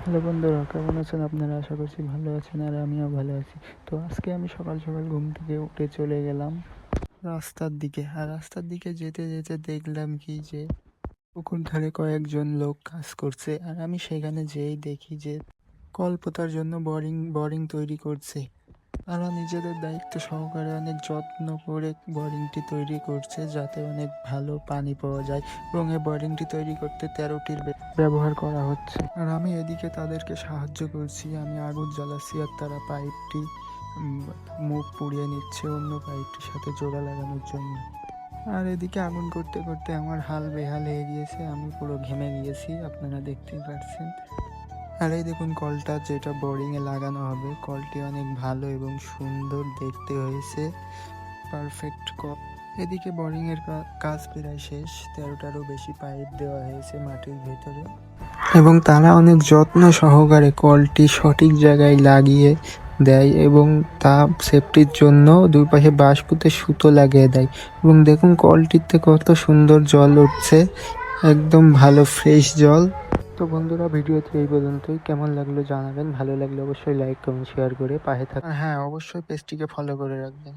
Hello বন্ধুরা, কেমন আছেন আপনারা? আশা করছি ভালো আছেন আর আমিও ভালো আছি। তো আজকে আমি সকাল সকাল ঘুম থেকে উঠে চলে গেলাম রাস্তার দিকে। আর রাস্তার দিকে যেতে যেতে দেখলাম কি যে পুকুর ধারে কয়েকজন লোক কাজ করছে। আর আমি সেখানে যেই দেখি যে কল পোতার জন্য বোরিং তৈরি করছে। তারা নিজেদের দায়িত্ব সহকারে অনেক যত্ন করে বোরিংটি তৈরি করছে যাতে অনেক ভালো পানি পাওয়া যায়, এবং এই বোরিংটি তৈরি করতে 13টির ব্যবহার করা হচ্ছে। আর আমি এদিকে তাদেরকে সাহায্য করছি, আমি আগুন জ্বালাচ্ছি আর তারা পাইপটি মুখ পুড়িয়ে নিচ্ছে অন্য পাইপটির সাথে জোড়া লাগানোর জন্য। আর এদিকে আগুন করতে করতে আমার হাল বেহাল হয়ে গিয়েছে, আমি পুরো ঘেমে গিয়েছি, আপনারা দেখতেই পাচ্ছেন। আর এই দেখুন কলটা যেটা বোরিংয়ে লাগানো হবে, কলটি অনেক ভালো এবং সুন্দর দেখতে হয়েছে, পারফেক্ট কল। এদিকে বোরিংয়ের কাজ প্রায় শেষ, 13টারও বেশি পাইপ দেওয়া হয়েছে মাটির ভেতরে, এবং তারা অনেক যত্ন সহকারে কলটি সঠিক জায়গায় লাগিয়ে দেয় এবং তা সেফটির জন্য দুই পাশে বাঁশ পুঁতে সুতো লাগিয়ে দেয়। এবং দেখুন কলটিতে কত সুন্দর জল উঠছে, একদম ভালো ফ্রেশ জল। তো বন্ধুরা, ভিডিওতে এই পর্যন্তই। কেমন লাগলো জানাবেন, ভালো লাগলে অবশ্যই লাইক কমেন্ট শেয়ার করে পাশে থাকুন। হ্যাঁ, অবশ্যই পেজটিকে ফলো করে রাখবেন।